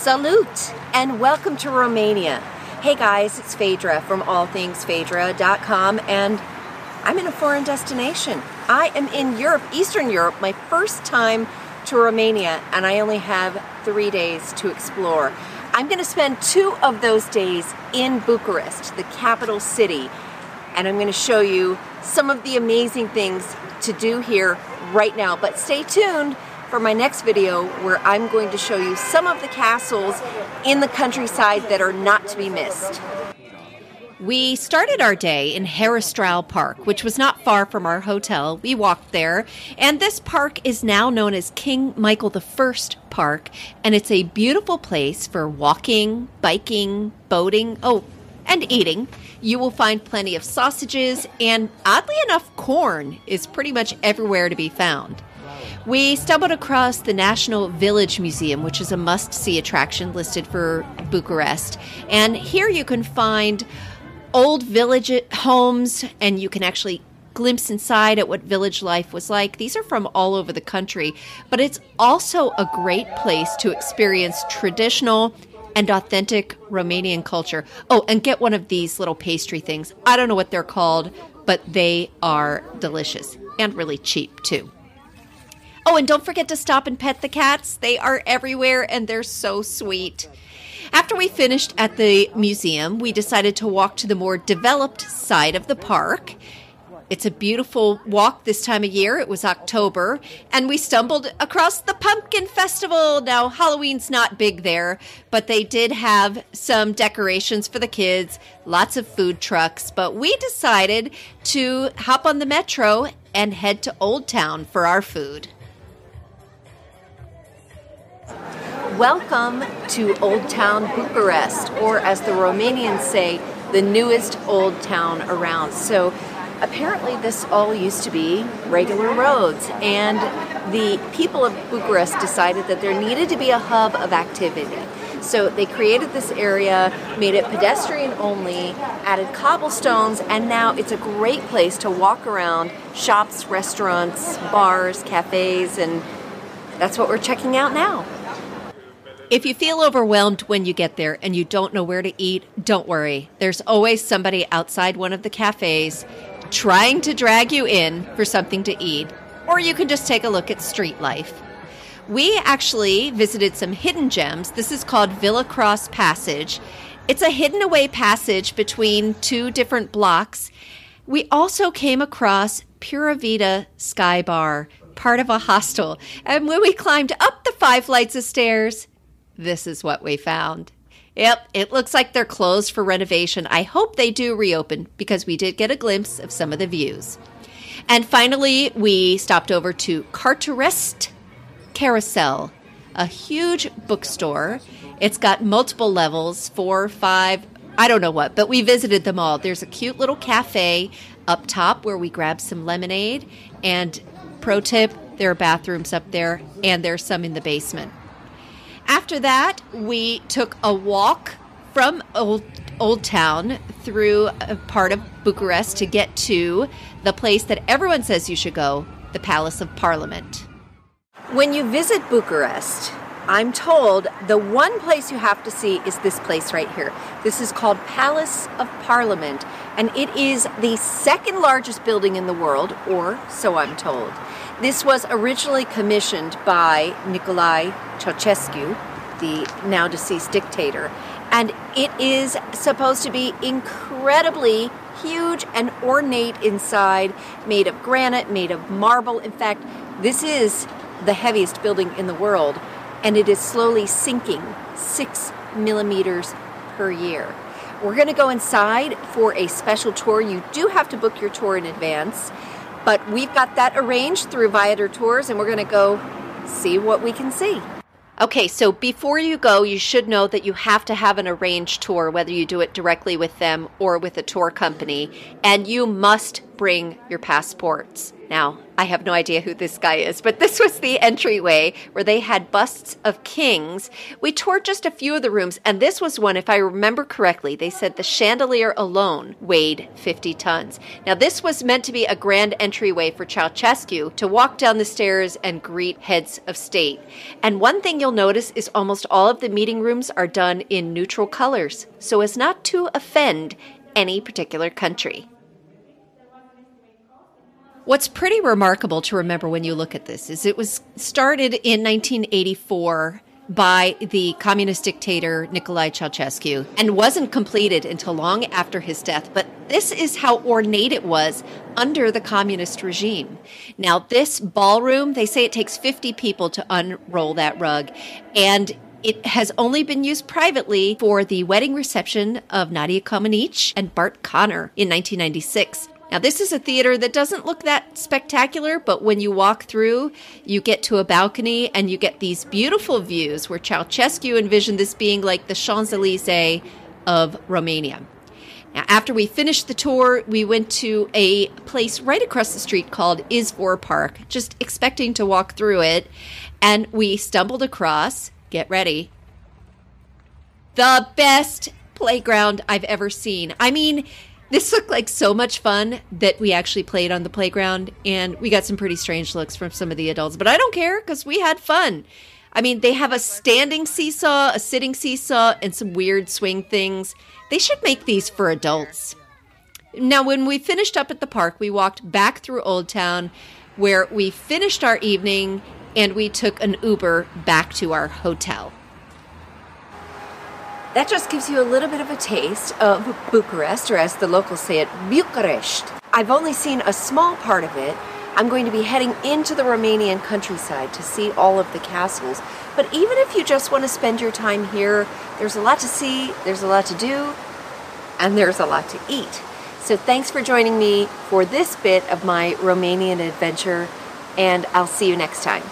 Salute and welcome to Romania. Hey guys, it's Phaedra from allthingsphaedra.com, and I'm in a foreign destination. I am in Europe, Eastern Europe, my first time to Romania, and I only have 3 days to explore. I'm going to spend 2 of those days in Bucharest, the capital city, and I'm going to show you some of the amazing things to do here right now. But stay tuned for my next video where I'm going to show you some of the castles in the countryside that are not to be missed. We started our day in Herestrau Park, which was not far from our hotel. We walked there, and this park is now known as King Michael I Park, and it's a beautiful place for walking, biking, boating, and eating. You will find plenty of sausages, and oddly enough, corn is pretty much everywhere to be found. We stumbled across the National Village Museum, which is a must-see attraction listed for Bucharest. And here you can find old village homes, and you can actually glimpse inside at what village life was like. These are from all over the country, but it's also a great place to experience traditional and authentic Romanian culture. Oh, and get one of these little pastry things. I don't know what they're called, but they are delicious and really cheap too. Oh, and don't forget to stop and pet the cats. They are everywhere, and they're so sweet. After we finished at the museum, we decided to walk to the more developed side of the park. It's a beautiful walk this time of year. It was October, and we stumbled across the Pumpkin Festival. Now, Halloween's not big there, but they did have some decorations for the kids, lots of food trucks, but we decided to hop on the metro and head to Old Town for our food. Welcome to Old Town Bucharest, or as the Romanians say, the newest old town around. So apparently this all used to be regular roads, and the people of Bucharest decided that there needed to be a hub of activity. So they created this area, made it pedestrian only, added cobblestones, and now it's a great place to walk around, shops, restaurants, bars, cafes, and that's what we're checking out now. If you feel overwhelmed when you get there and you don't know where to eat, don't worry. There's always somebody outside one of the cafes trying to drag you in for something to eat, or you can just take a look at street life. We actually visited some hidden gems. This is called Villa Cross Passage. It's a hidden away passage between 2 different blocks. We also came across PuraVida Sky Bar, part of a hostel. And when we climbed up the 5 flights of stairs, this is what we found. Yep, it looks like they're closed for renovation. I hope they do reopen because we did get a glimpse of some of the views. And finally, we stopped over to Carteresti Carusel, a huge bookstore. It's got multiple levels, 4, 5, I don't know what, but we visited them all. There's a cute little cafe up top where we grabbed some lemonade. And pro tip, there are bathrooms up there, and there's some in the basement. After that, we took a walk from Old Town through a part of Bucharest to get to the place that everyone says you should go, the Palace of Parliament. When you visit Bucharest, I'm told the one place you have to see is this place right here. This is called Palace of Parliament, and it is the 2nd largest building in the world, or so I'm told. This was originally commissioned by Nicolae Ceausescu, the now deceased dictator, and it is supposed to be incredibly huge and ornate inside, made of granite, made of marble. In fact, this is the heaviest building in the world, and it is slowly sinking 6 millimeters per year. We're going to go inside for a special tour. You do have to book your tour in advance, but we've got that arranged through Viator Tours, and we're going to go see what we can see. Okay, so before you go, you should know that you have to have an arranged tour, whether you do it directly with them or with a tour company, and you must bring your passports. Now, I have no idea who this guy is, but this was the entryway where they had busts of kings. We toured just a few of the rooms, and this was one, if I remember correctly, they said the chandelier alone weighed 50 tons. Now, this was meant to be a grand entryway for Ceausescu to walk down the stairs and greet heads of state. And one thing you'll notice is almost all of the meeting rooms are done in neutral colors, so as not to offend any particular country. What's pretty remarkable to remember when you look at this is it was started in 1984 by the communist dictator Nicolae Ceausescu and wasn't completed until long after his death. But this is how ornate it was under the communist regime. Now, this ballroom, they say it takes 50 people to unroll that rug, and it has only been used privately for the wedding reception of Nadia Comaneci and Bart Conner in 1996. Now, this is a theater that doesn't look that spectacular, but when you walk through, you get to a balcony and you get these beautiful views where Ceausescu envisioned this being like the Champs-Élysées of Romania. Now, after we finished the tour, we went to a place right across the street called Izvor Park, just expecting to walk through it, and we stumbled across, get ready, the best playground I've ever seen. I mean, this looked like so much fun that we actually played on the playground, and we got some pretty strange looks from some of the adults, but I don't care because we had fun. I mean, they have a standing seesaw, a sitting seesaw, and some weird swing things. They should make these for adults. Now, when we finished up at the park, we walked back through Old Town where we finished our evening and we took an Uber back to our hotel. That just gives you a little bit of a taste of Bucharest, or as the locals say it, Bucharest. I've only seen a small part of it. I'm going to be heading into the Romanian countryside to see all of the castles. But even if you just want to spend your time here, there's a lot to see, there's a lot to do, and there's a lot to eat. So thanks for joining me for this bit of my Romanian adventure, and I'll see you next time.